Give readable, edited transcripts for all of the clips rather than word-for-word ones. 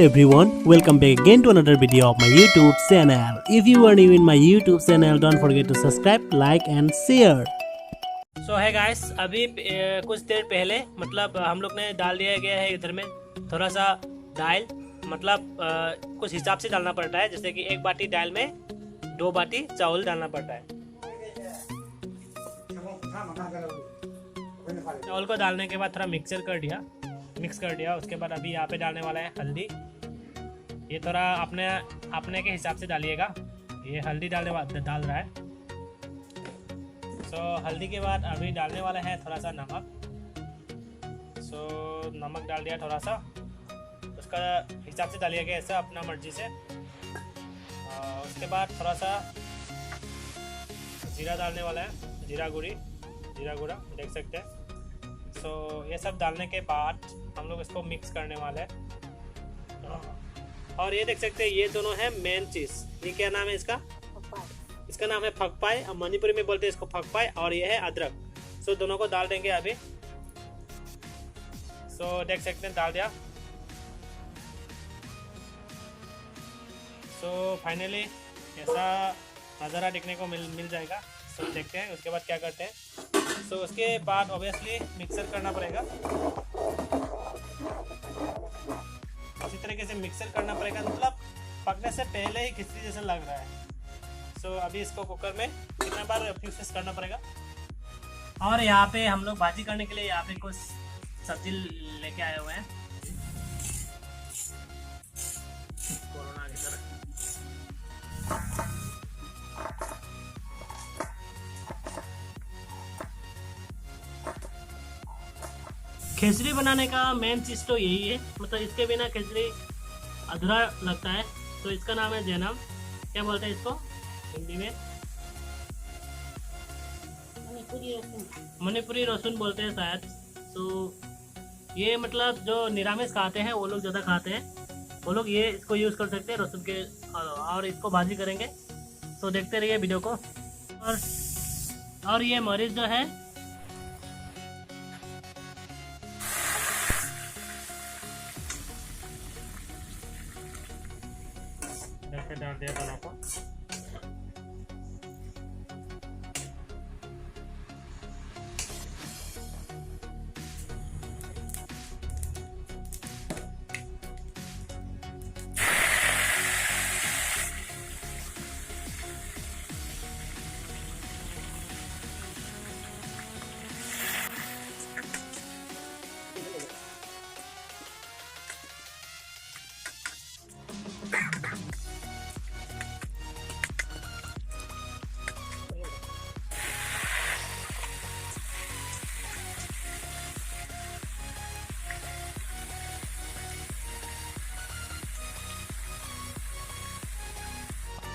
everyone, welcome back again to another video of my YouTube channel. If you are new in my YouTube channel, don't forget to subscribe, like and share. So है guys, अभी कुछ देर पहले मतलब हम लोग ने डाल दिया गया है इधर में थोड़ा सा दाल, मतलब कुछ हिसाब से डालना पड़ता है, जैसे कि एक बाटी दाल में 2 बाटी चावल डालना पड़ता है। चावल को डालने के बाद थोड़ा मिक्स कर दिया। उसके बाद अभी यहाँ पे डालने वाला है हल्दी। ये थोड़ा अपने के हिसाब से डालिएगा। ये हल्दी डाल रहा है। हल्दी के बाद अभी डालने वाला है थोड़ा सा नमक। नमक डाल दिया थोड़ा सा, उसका हिसाब से डालिएगा ऐसा अपना मर्जी से। उसके बाद थोड़ा सा जीरा डालने वाला है, जीरा गुड़ा देख सकते हैं। ये सब डालने के बाद हम लोग इसको मिक्स करने वाले हैं। और ये देख सकते हैं, ये दोनों है मेन चीज़। ये क्या नाम है इसका? इसका नाम है फकपाई, मणिपुरी में बोलते हैं इसको फकपाई। और ये है अदरक। दोनों को डाल देंगे अभी। देख सकते हैं डाल दिया। फाइनली ऐसा नज़ारा देखने को मिल जाएगा। देखते हैं उसके बाद क्या करते हैं। उसके बाद ऑब्वियसली मिक्सर करना पड़ेगा। इसी तरीके से मिक्सर करना पड़ेगा, मतलब पकने से पहले ही खिचड़ी जैसा लग रहा है। अभी इसको कुकर में कितना बार प्रोसेस करना पड़ेगा। और यहाँ पे हम लोग भाजी करने के लिए यहाँ पे कुछ सब्जी लेके आए हुए हैं। कोरोना की तरह खिचड़ी बनाने का मेन चीज़ तो यही है, मतलब इसके बिना खिचड़ी अधूरा लगता है। इसका नाम है जैनम। क्या बोलते हैं इसको हिंदी में? मणिपुरी रसून बोलते हैं शायद। ये मतलब जो निरामिष खाते हैं वो लोग ज़्यादा खाते हैं, वो लोग ये इसको यूज़ कर सकते हैं रसून के। और इसको भाजी करेंगे। देखते रहिए वीडियो को। और ये मरीच जो है डाल दिया दोनों को।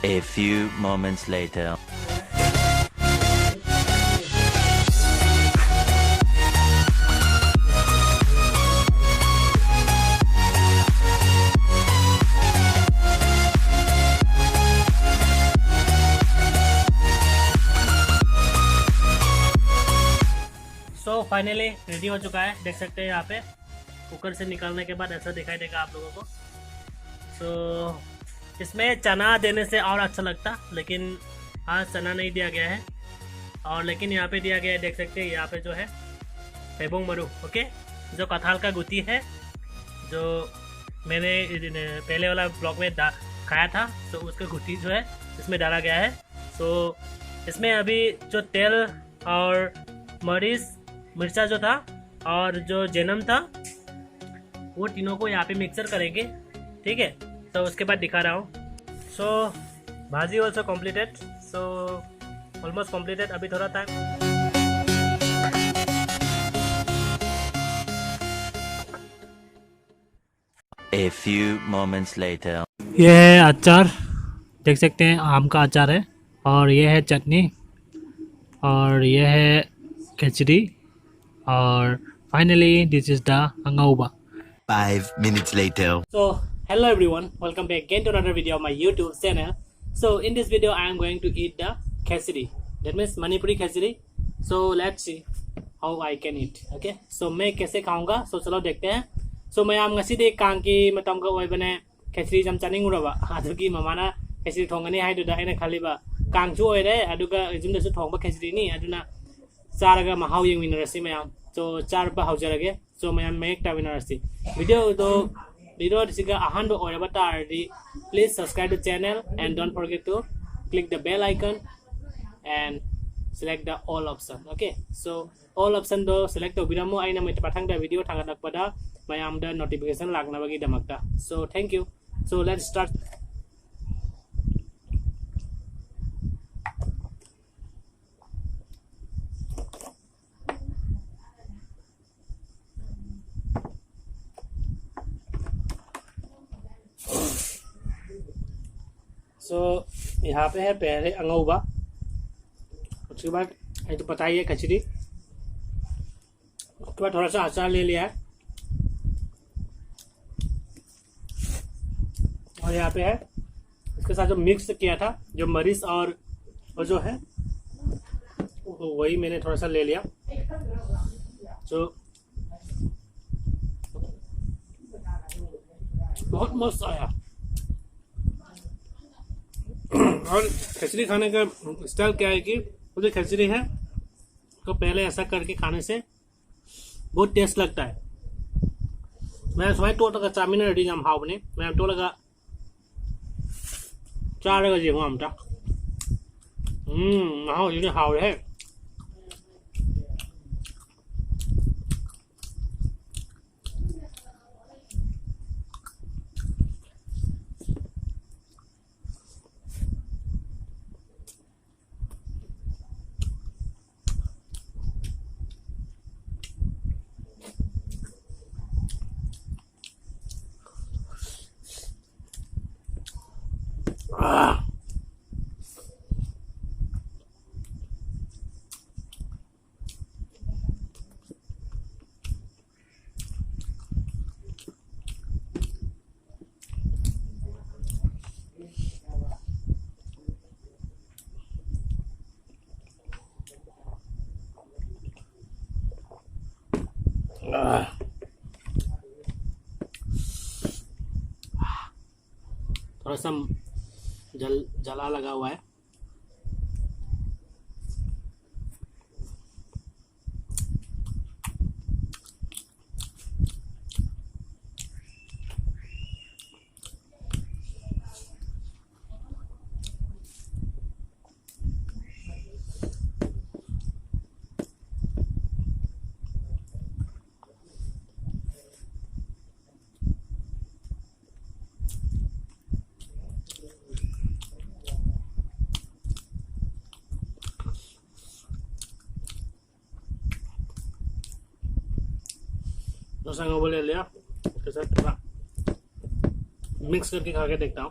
A few moments later. Finally ready हो चुका है। देख सकते हैं यहाँ पे कुकर से निकालने के बाद ऐसा दिखाई देगा आप लोगों को। इसमें चना देने से और अच्छा लगता, लेकिन आज चना नहीं दिया गया है। और लेकिन यहाँ पे दिया गया है, देख सकते हैं यहाँ पे जो है पेबोंग मरु, ओके, जो कटहल का गुत्ती है, जो मैंने पहले वाला ब्लॉग में खाया था। उसका गुत्ती जो है इसमें डाला गया है। इसमें अभी जो तेल और मिर्चा जो था और जो जैनम था, वो तीनों को यहाँ पे मिक्सर करेंगे, ठीक है। उसके बाद दिखा रहा हूँ। भाजी ऑल्सो कम्प्लीटेड, ऑलमोस्ट कम्प्लीटेड। अभी थोड़ा time. A few moments later. ये है अचार, देख सकते हैं आम का अचार है। और ये है चटनी, और ये है खिचड़ी। और finally this is the angouba. 5 minutes later. Hello everyone, welcome back again to another video of my YouTube channel. In this video I am going to eat the khechdi, that means Manipuri khechdi. Let's see how I can eat. Okay, मैं कैसे खाऊंगा, चलो देखते हैं। So mayam ngasidi kangki matam ka oibane khechri jam chaninguraba adugi mamana khechri thongani haiduda aina khaliba kangchu oire aduga jumda su thongba khechri ni aduna charaga mahau yengminarasi mayam so charba haujarage so mayam mek tawinarasi video siga ahanbo oiraba tardi please subscribe to channel and don't forget to click the bell icon and select the all option. Okay, so all option do select to biramu aina mai pathang da video thangadak pada mayam da notification lagna bagi damakta. So thank you. So let's start. So यहाँ पे है पहले अंगौबा, उसके बाद ये तो पता ही है कचरी, उसके बाद थोड़ा सा अचार ले लिया है और यहाँ पे है इसके साथ जो मिक्स किया था जो मरीच और जो है वही मैंने थोड़ा सा ले लिया। तो बहुत मस्त आया। और खिचड़ी खाने का स्टाइल क्या है कि वो जो खिचड़ी है तो पहले ऐसा करके खाने से बहुत टेस्ट लगता है। मैं समय तो लगा चामिन रेडी जम हाव ने मैं तो लगा 炸这个情况炸，然后有点好嘞。थोड़ा सा जला लगा हुआ है। डोसा को ले लिया, उसके साथ थोड़ा मिक्स करके खा के देखता हूँ।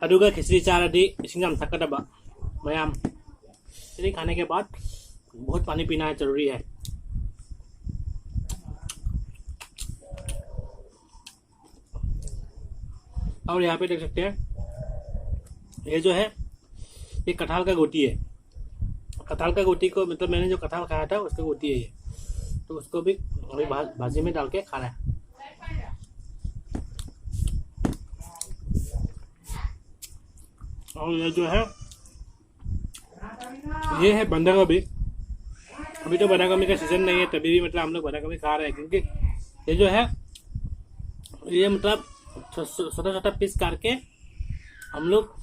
अदुगा खिचड़ी चारदी इसिंगम थकदबा मयाम खिचड़ी खाने के बाद बहुत पानी पीना जरूरी है। और यहाँ पे देख सकते हैं ये जो है ये कटहल का गोटी है। कटहल का गोटी को मतलब मैंने जो कटहल खाया था उसका गोटी है ये, तो उसको भी अभी भाजी में डाल के खाना है। और ये जो है ये है बंधा गोभी। अभी तो बंधा गोभी का सीजन नहीं है, तभी भी मतलब हम लोग बंधा गोभी खा रहे हैं, क्योंकि ये जो है ये मतलब छोटा छोटा पीस करके हम लोग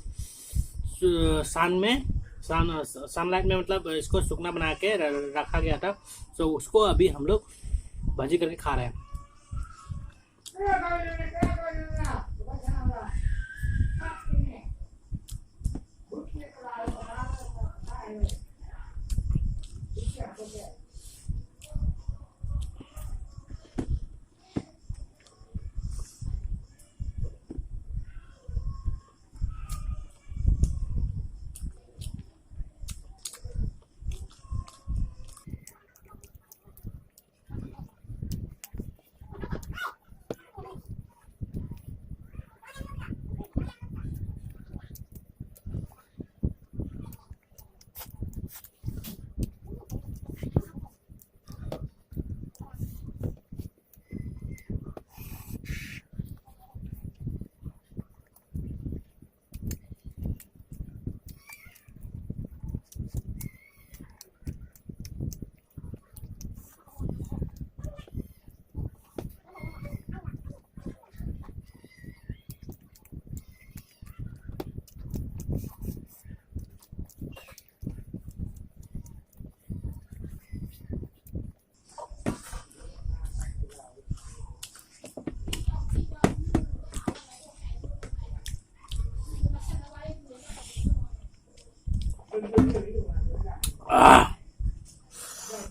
सान में सनलाइट में मतलब इसको सूखना बना के रखा गया था। सो उसको अभी हम लोग भाजी करके खा रहे हैं।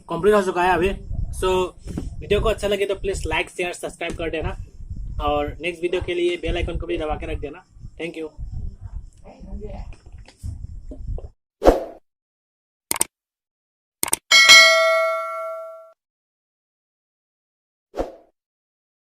कंप्लीट हो चुका है अभी। सो वीडियो को अच्छा लगे तो प्लीज़ लाइक शेयर सब्सक्राइब कर देना, और नेक्स्ट वीडियो के लिए बेल आइकन को भी दबा के रख देना। Thank you.